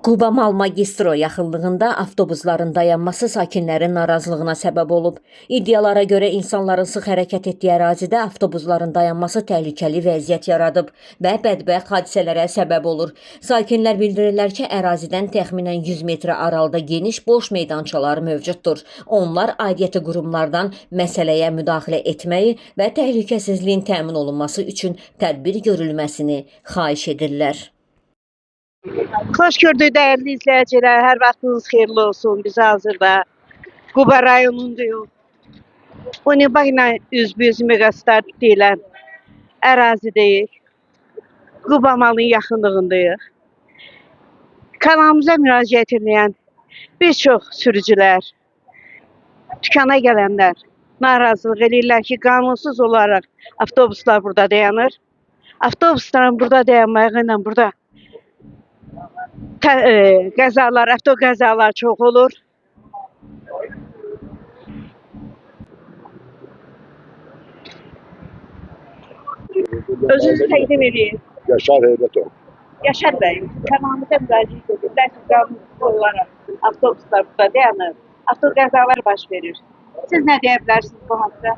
Quba-Mal magistro yaxınlığında avtobusların dayanması sakinlərin narazılığına səbəb olub. İddialara görə insanların sıx hərəkət etdiyi ərazidə avtobusların dayanması təhlükəli vəziyyət yaradıb və bədbəxt hadisələrə səbəb olur. Sakinlər bildirirlər ki, ərazidən təxminən 100 metr aralıda geniş boş meydançalar mövcuddur. Onlar aidiyyəti qurumlardan məsələyə müdaxilə etməyi və təhlükəsizliyin təmin olunması üçün tədbir görülməsini xahiş edirlər. Xoş gördük dəyərli izləyicilər. Hər vaxtınız xeyirli olsun. Biz hazırda Quba rayonundayıq. Uniba ilə üzbüz megastar deyilən ərazidəyik. Quba-Malın yaxınlığındayıq. Kanalımıza müraciət edən bir çox sürücülər, dükana gələnlər narazılıq edirlər ki, qanunsuz olaraq avtobuslar burada dayanır. Avtobusların burada dayanmağı ilə burada qəzalar, avtoqəzalar çox olur. Özünüzü təqdim edin. Yaşar Heybətov. Yaşar bəy, kanalımıza müraciət edirlər ki, qanunsuz olaraq avtobuslar burada dayanır. Avtoqəzalar baş verir. Siz nə deyə bilərsiniz bu haqda?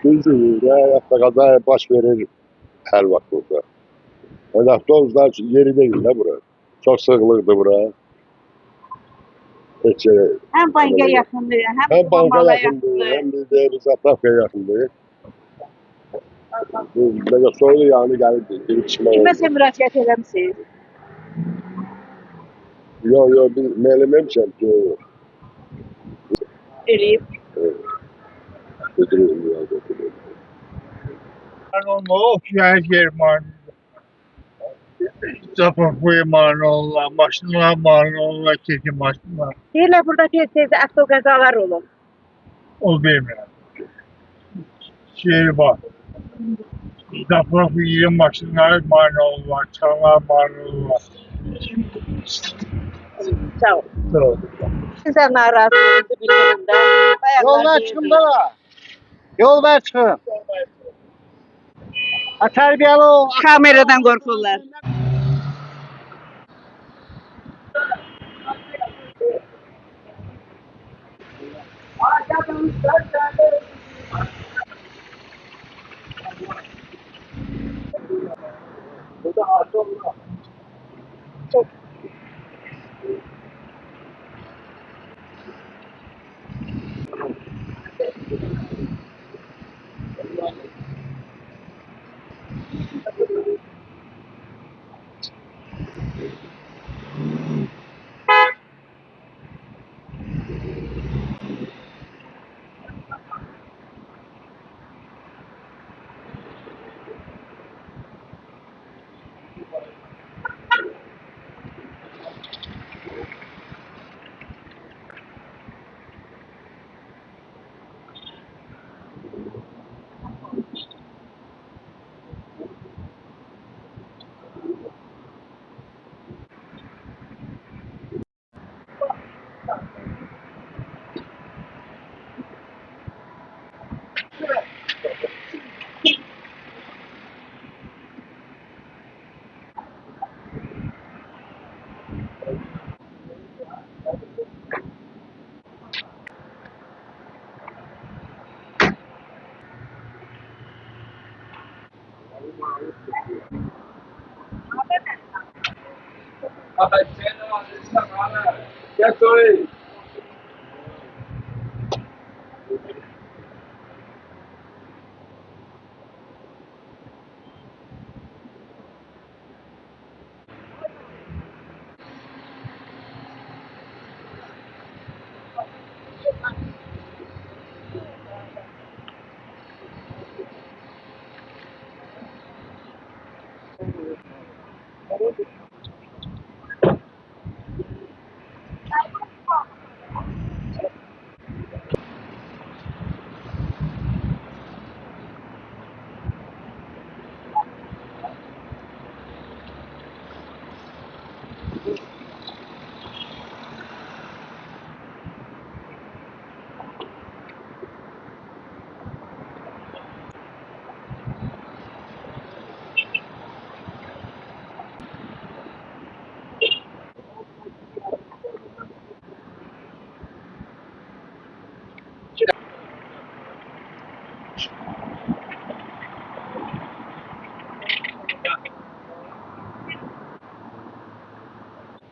Düzdür, avtoqəza baş verir hər vaxt burada. Yani avtobuslar yeri değil de bura. Çok sıklıktı bura. Heç yere. Həm banka yaxındır, Hem banka Quba-Mala yakındır, hem biz Zaplafka'ya yakındır. Mesela soylu yağını gelip girip çıkma oldu. Kiməsə müraciət eləmisiniz? Yok, biz meylememişim ki. Eləyib. Götürüyorum ya, götürüyorum. Manolla her yer Manolla. Zapaklıya Manolla, maşınlar Manolla, keki maşınlar. Deyirlər burada tez-tez avtoqəzalar olur. O bilmiyorum. Şey var. Zapaklıya maşınlar Manolla, çanlar Manolla. Sağ ol. Doğru. Sizə narazılığınızı bildirin də. Yollar çıkın da. Yollar çıkın. Terbiyeli ol. Kameradan qorxurlar.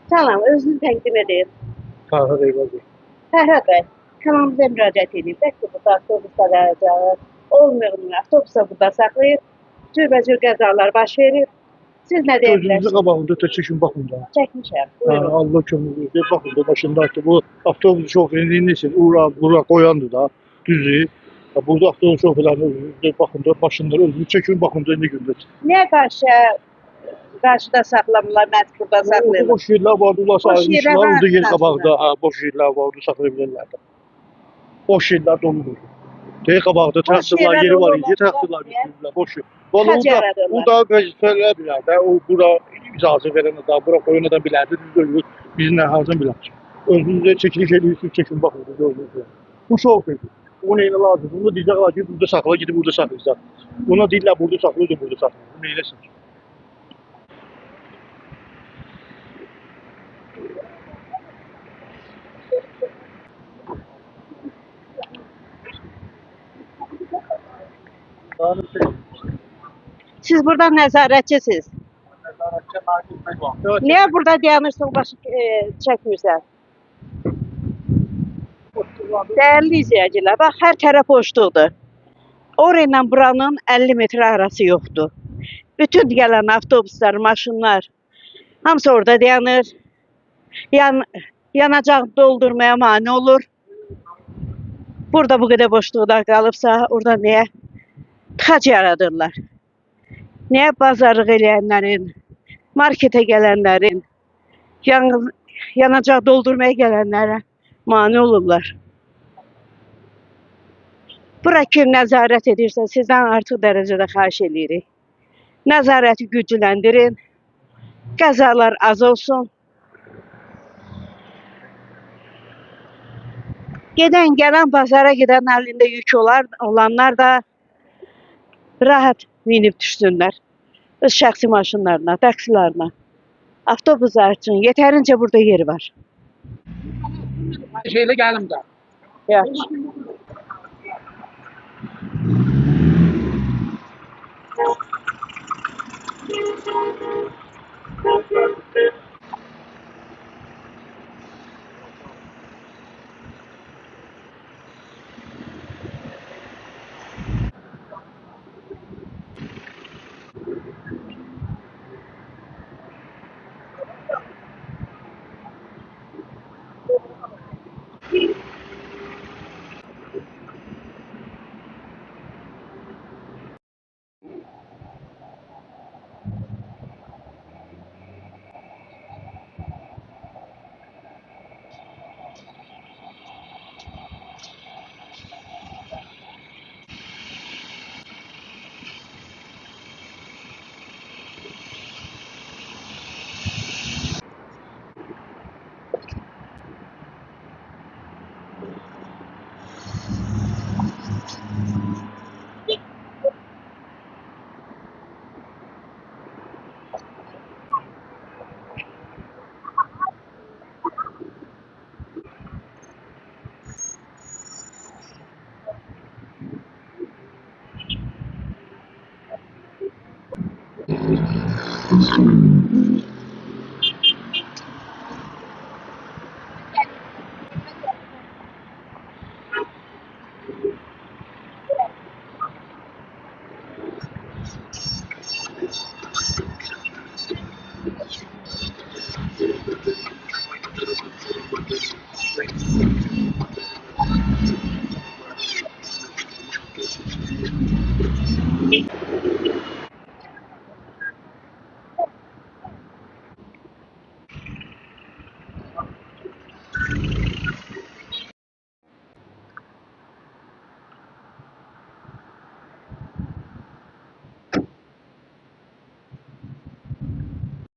Salam, özünü təqdim edin. Fərhad Eyvallah. Fərhad bəy, kanalımıza müraciət edin. Bəlkə bu avtobusda dayanacaq. Olmuyor, avtobusa burada saxlayıb. Cürbəcür qəzalar baş verir. Siz nə deyə Gözünüzü bilərsiniz? qabağında çəkin baxın da. Çəkmişəm. Ha, Buyurun. Allah kömürlüğü. Bakın da başında işte bu avtobus şoförünün nesin? Uğra, bura koyandı da. Düzü. Ya burada avtobus şoförlerinin bakın da başında özünü çekin bakın da ne gündür. Niyə qarşıda saxlamırlar, məcburda Orada saxlayırlar? boş yerler vardı. Ulan Boş sahilmiş yerler var. var Orada yer aslında. qabağda. Ha, boş yerler vardı. Saxlayabilirler de. Boş yerler doludur. Değil qabağda traktörler yerler yeri var dolu idi. olmaz, Traktörler niye? götürdülər. Boş yer. Xaç Valla yaradırlar. o da vəzifələr bilər də. O bura icazə verən adam, bura koyan adam bilərdi. Düz ölür. Biz nə hardan bilək? Özünüzə çəkiliş edirsiniz, çəkin baxın. Gördünüz. Bu şofördür. O neyinə lazım? Bunu deyəcəklər ki, burada saxla, gidib burada saxlayacaq. Buna deyirlər burada saxla, o da burada saxla. Bu neyləsin? Siz burada nəzarətçisiniz. Niyə burada dayanırsan, çəkmirsən? Dəyərli izləyicilər, bax hər tərəf boşluqdur. Orayla buranın 50 metr arası yoxdur. Bütün gələn avtobuslar, maşınlar hamısı orada dayanır. Yanacaq doldurmaya mane olur. Burada bu qədər boşluqlar qalıbsa, orada niyə tıxac yaradırlar? Niyə bazarlıq eləyənlərin, marketə gələnlərin, yanacaq doldurmaya gələnlərə mane olurlar? Bura kim nəzarət edirsə, sizdən artıq dərəcədə xahiş edirik. Nəzarəti gücləndirin, qəzalar az olsun. Gedən, gələn bazara gedən əlində yük olanlar da rahat minib düşsünlər. Öz şəxsi maşınlarına, taksilarına. Avtobuslar üçün yetərincə burada yer var. Şeyle geldim de. Yaxşı.